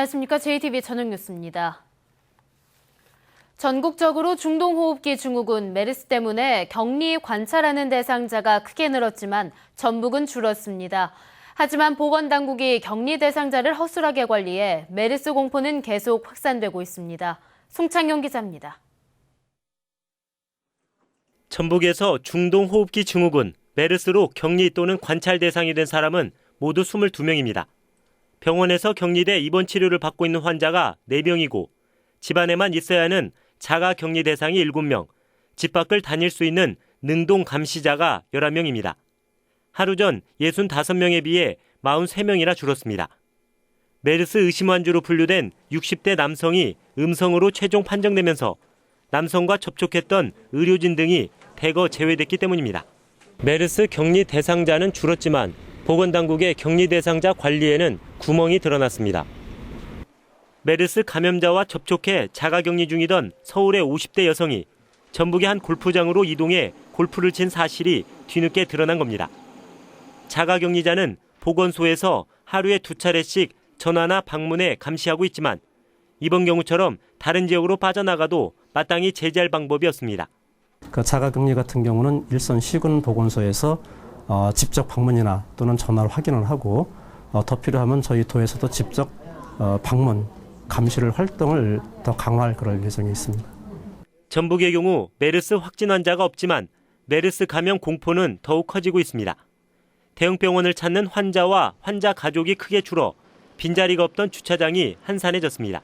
안녕하십니까. JTBC 저녁 뉴스입니다. 전국적으로 중동호흡기 증후군 메르스 때문에 격리 관찰하는 대상자가 크게 늘었지만 전북은 줄었습니다. 하지만 보건당국이 격리 대상자를 허술하게 관리해 메르스 공포는 계속 확산되고 있습니다. 송창용 기자입니다. 전북에서 중동호흡기 증후군 메르스로 격리 또는 관찰 대상이 된 사람은 모두 22명입니다. 병원에서 격리돼 입원 치료를 받고 있는 환자가 4명이고 집안에만 있어야 하는 자가 격리 대상이 7명, 집 밖을 다닐 수 있는 능동 감시자가 11명입니다. 하루 전 65명에 비해 43명이나 줄었습니다. 메르스 의심 환자로 분류된 60대 남성이 음성으로 최종 판정되면서 남성과 접촉했던 의료진 등이 대거 제외됐기 때문입니다. 메르스 격리 대상자는 줄었지만 보건당국의 격리 대상자 관리에는 구멍이 드러났습니다. 메르스 감염자와 접촉해 자가격리 중이던 서울의 50대 여성이 전북의 한 골프장으로 이동해 골프를 친 사실이 뒤늦게 드러난 겁니다. 자가격리자는 보건소에서 하루에 2차례씩 전화나 방문해 감시하고 있지만 이번 경우처럼 다른 지역으로 빠져나가도 마땅히 제재할 방법이 없습니다. 자가격리 같은 경우는 일선 시군 보건소에서 직접 방문이나 또는 전화로 확인을 하고 더 필요하면 저희 도에서도 직접 방문, 감시를 활동을 더 강화할 그럴 예정이 있습니다. 전북의 경우 메르스 확진 환자가 없지만 메르스 감염 공포는 더욱 커지고 있습니다. 대형병원을 찾는 환자와 환자 가족이 크게 줄어 빈자리가 없던 주차장이 한산해졌습니다.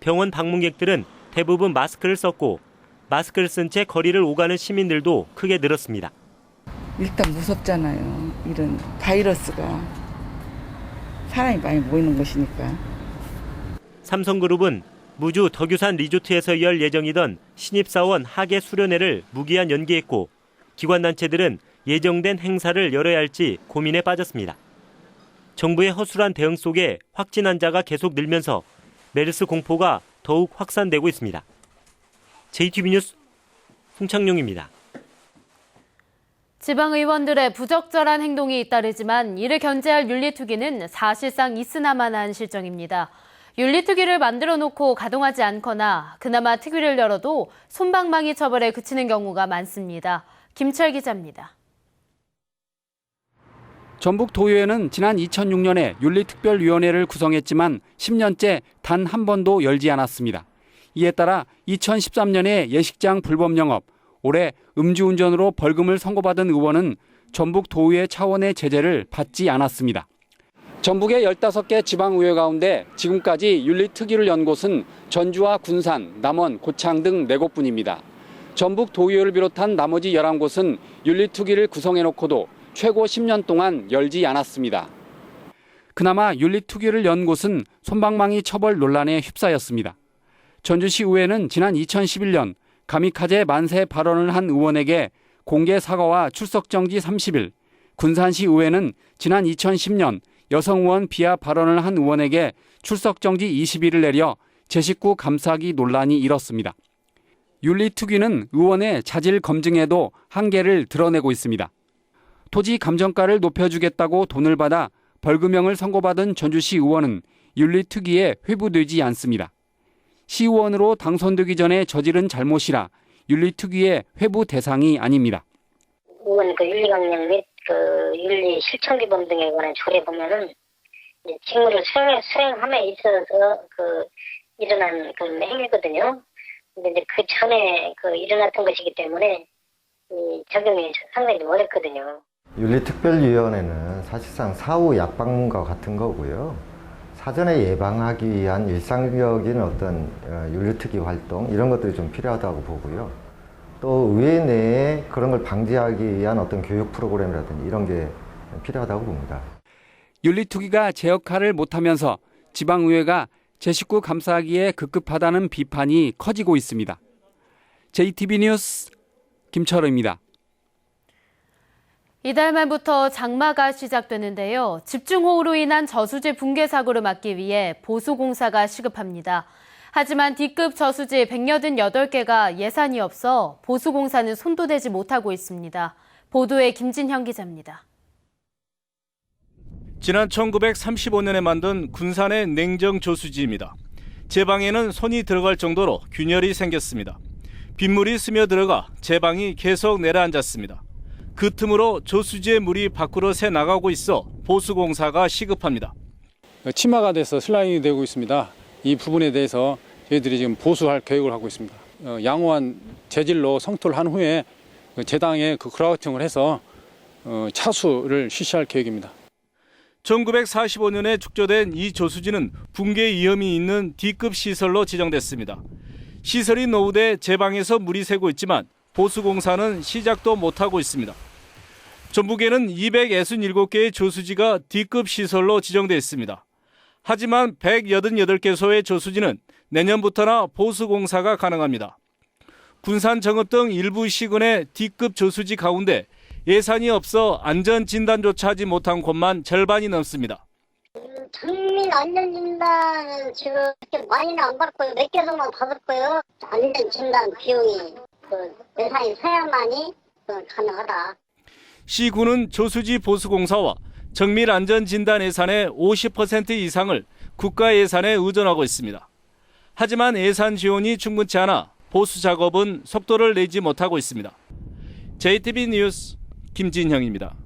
병원 방문객들은 대부분 마스크를 썼고 마스크를 쓴 채 거리를 오가는 시민들도 크게 늘었습니다. 일단 무섭잖아요. 이런 바이러스가 사람이 많이 모이는 곳이니까. 삼성그룹은 무주 덕유산 리조트에서 열 예정이던 신입사원 학예 수련회를 무기한 연기했고 기관단체들은 예정된 행사를 열어야 할지 고민에 빠졌습니다. 정부의 허술한 대응 속에 확진 환자가 계속 늘면서 메르스 공포가 더욱 확산되고 있습니다. JTBC 뉴스 송창용입니다. 지방의원들의 부적절한 행동이 잇따르지만 이를 견제할 윤리특위는 사실상 있으나마나한 실정입니다. 윤리특위를 만들어 놓고 가동하지 않거나 그나마 특위를 열어도 솜방망이 처벌에 그치는 경우가 많습니다. 김철 기자입니다. 전북 도의회는 지난 2006년에 윤리특별위원회를 구성했지만 10년째 단 한 번도 열지 않았습니다. 이에 따라 2013년에 예식장 불법 영업, 올해 음주운전으로 벌금을 선고받은 의원은 전북 도의회 차원의 제재를 받지 않았습니다. 전북의 15개 지방의회 가운데 지금까지 윤리특위를 연 곳은 전주와 군산, 남원, 고창 등 4곳뿐입니다. 전북 도의회를 비롯한 나머지 11곳은 윤리특위를 구성해놓고도 최고 10년 동안 열지 않았습니다. 그나마 윤리특위를 연 곳은 솜방망이 처벌 논란에 휩싸였습니다. 전주시 의회는 지난 2011년 가미카제 만세 발언을 한 의원에게 공개 사과와 출석 정지 30일, 군산시 의회는 지난 2010년 여성 의원 비하 발언을 한 의원에게 출석 정지 20일을 내려 제 식구 감싸기 논란이 일었습니다. 윤리특위는 의원의 자질 검증에도 한계를 드러내고 있습니다. 토지 감정가를 높여주겠다고 돈을 받아 벌금형을 선고받은 전주시 의원은 윤리특위에 회부되지 않습니다. 시의원으로 당선되기 전에 저지른 잘못이라 윤리특위의 회부 대상이 아닙니다. 의원 윤리강령 및 윤리 실천규범 등에 관한 조례 보면은 직무를 수행함에 있어서 일어난 행위거든요. 근데 이제 그 전에 일어났던 것이기 때문에 이 적용이 상당히 어렵거든요. 윤리특별위원회는 사실상 사후 약방문과 같은 거고요. 사전에 예방하기 위한 일상적인 어떤 윤리특위 활동 이런 것들이 좀 필요하다고 보고요. 또 의회 내에 그런 걸 방지하기 위한 어떤 교육 프로그램이라든지 이런 게 필요하다고 봅니다. 윤리특위가 제 역할을 못하면서 지방의회가 제 식구 감싸기에 급급하다는 비판이 커지고 있습니다. JTBC 뉴스 김철우입니다. 이달 말부터 장마가 시작되는데요. 집중호우로 인한 저수지 붕괴 사고를 막기 위해 보수공사가 시급합니다. 하지만 D급 저수지 188개가 예산이 없어 보수공사는 손도 대지 못하고 있습니다. 보도에 김진형 기자입니다. 지난 1935년에 만든 군산의 냉정 조수지입니다. 제방에는 손이 들어갈 정도로 균열이 생겼습니다. 빗물이 스며들어가 제방이 계속 내려앉았습니다. 그 틈으로 조수지의 물이 밖으로 새 나가고 있어 보수공사가 시급합니다. 침하가 돼서 슬라이딩이 되고 있습니다. 이 부분에 대해서 저희들이 지금 보수할 계획을 하고 있습니다. 양호한 재질로 성토를 한 후에 제당에 그라우팅을 해서 차수를 실시할 계획입니다. 1945년에 축조된 이 조수지는 붕괴 위험이 있는 D급 시설로 지정됐습니다. 시설이 노후돼 제방에서 물이 새고 있지만 보수공사는 시작도 못하고 있습니다. 전북에는 267개의 조수지가 D급 시설로 지정돼 있습니다. 하지만 188개소의 조수지는 내년부터나 보수공사가 가능합니다. 군산 정읍 등 일부 시군의 D급 조수지 가운데 예산이 없어 안전진단조차 하지 못한 곳만 절반이 넘습니다. 국민 안전진단은 지금 그렇게 많이는 안 받고요. 몇 개소만 받았고요. 안전진단 비용이 예산이 서야만이 가능하다. 시군은 조수지 보수공사와 정밀 안전진단 예산의 50% 이상을 국가 예산에 의존하고 있습니다. 하지만 예산 지원이 충분치 않아 보수 작업은 속도를 내지 못하고 있습니다. JTB 뉴스 김진형입니다.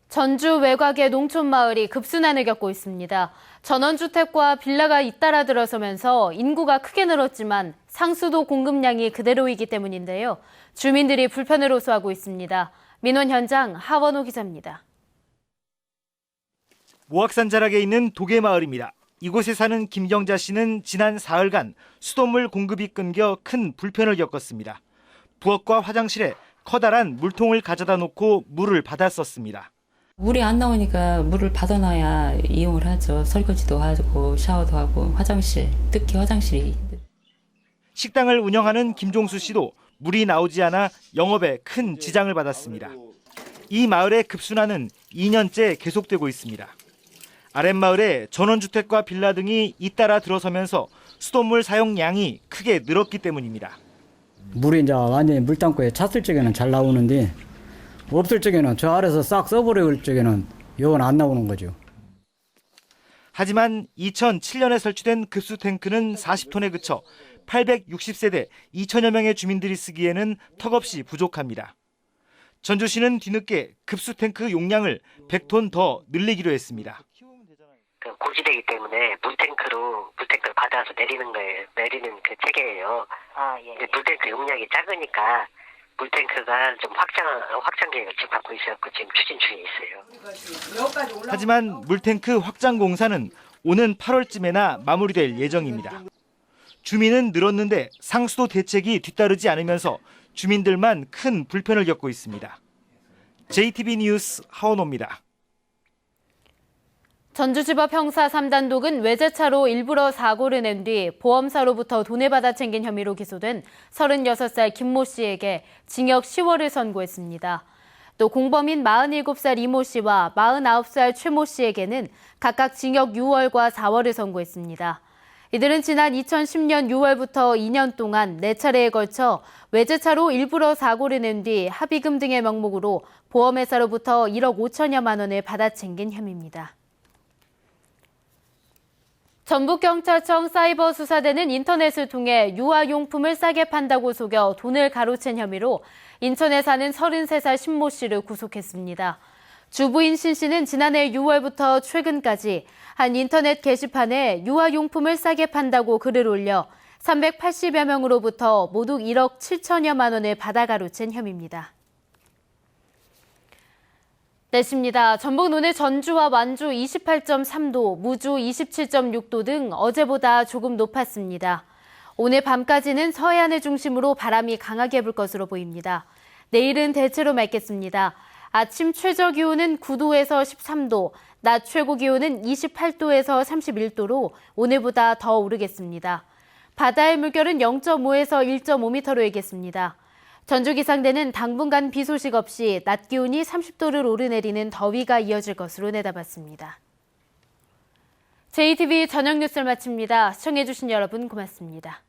전주 외곽의 농촌 마을이 급순환을 겪고 있습니다. 전원주택과 빌라가 잇따라 들어서면서 인구가 크게 늘었지만 상수도 공급량이 그대로이기 때문인데요. 주민들이 불편을 호소하고 있습니다. 민원 현장 하원호 기자입니다. 모악산 자락에 있는 도계마을입니다. 이곳에 사는 김경자 씨는 지난 사흘간 수돗물 공급이 끊겨 큰 불편을 겪었습니다. 부엌과 화장실에 커다란 물통을 가져다 놓고 물을 받아 썼습니다. 물이 안 나오니까 물을 받아놔야 이용을 하죠. 설거지도 하고 샤워도 하고 화장실, 특히 화장실이. 식당을 운영하는 김종수 씨도 물이 나오지 않아 영업에 큰 지장을 받았습니다. 이 마을의 급순환은 2년째 계속되고 있습니다. 아랫마을에 전원주택과 빌라 등이 잇따라 들어서면서 수돗물 사용량이 크게 늘었기 때문입니다. 물이 이제 완전히 물땅굴에 찼을 적에는 잘 나오는데 없을 적에는 저 아래서 싹 써버릴 적에는 요건 안 나오는 거죠. 하지만 2007년에 설치된 급수 탱크는 40톤에 그쳐 860세대 2천여 명의 주민들이 쓰기에는 턱없이 부족합니다. 전주시는 뒤늦게 급수 탱크 용량을 100톤 더 늘리기로 했습니다. 고지되기 때문에 물탱크를 받아서 내리는 그 체계예요. 근데 물탱크 용량이 작으니까 물탱크가 좀 확장 계획을 지금 갖고 있었고 지금 추진 중에 있어요. 하지만 물탱크 확장 공사는 오는 8월쯤에나 마무리될 예정입니다. 주민은 늘었는데 상수도 대책이 뒤따르지 않으면서 주민들만 큰 불편을 겪고 있습니다. JTB 뉴스 하원호입니다. 전주지법 형사 3단독은 외제차로 일부러 사고를 낸 뒤 보험사로부터 돈을 받아 챙긴 혐의로 기소된 36살 김모 씨에게 징역 10월을 선고했습니다. 또 공범인 47살 이모 씨와 49살 최모 씨에게는 각각 징역 6월과 4월을 선고했습니다. 이들은 지난 2010년 6월부터 2년 동안 4차례에 걸쳐 외제차로 일부러 사고를 낸 뒤 합의금 등의 명목으로 보험회사로부터 1억 5천여만 원을 받아 챙긴 혐의입니다. 전북경찰청 사이버수사대는 인터넷을 통해 유아용품을 싸게 판다고 속여 돈을 가로챈 혐의로 인천에 사는 33살 신모 씨를 구속했습니다. 주부인 신 씨는 지난해 6월부터 최근까지 한 인터넷 게시판에 유아용품을 싸게 판다고 글을 올려 380여 명으로부터 모두 1억 7천여만 원을 받아 가로챈 혐의입니다. 날씨입니다. 전북 오늘 전주와 완주 28.3도, 무주 27.6도 등 어제보다 조금 높았습니다. 오늘 밤까지는 서해안을 중심으로 바람이 강하게 불 것으로 보입니다. 내일은 대체로 맑겠습니다. 아침 최저 기온은 9도에서 13도, 낮 최고 기온은 28도에서 31도로 오늘보다 더 오르겠습니다. 바다의 물결은 0.5에서 1.5m로 일겠습니다. 전주기상대는 당분간 비 소식 없이 낮 기온이 30도를 오르내리는 더위가 이어질 것으로 내다봤습니다. JTB 저녁 뉴스를 마칩니다. 시청해주신 여러분 고맙습니다.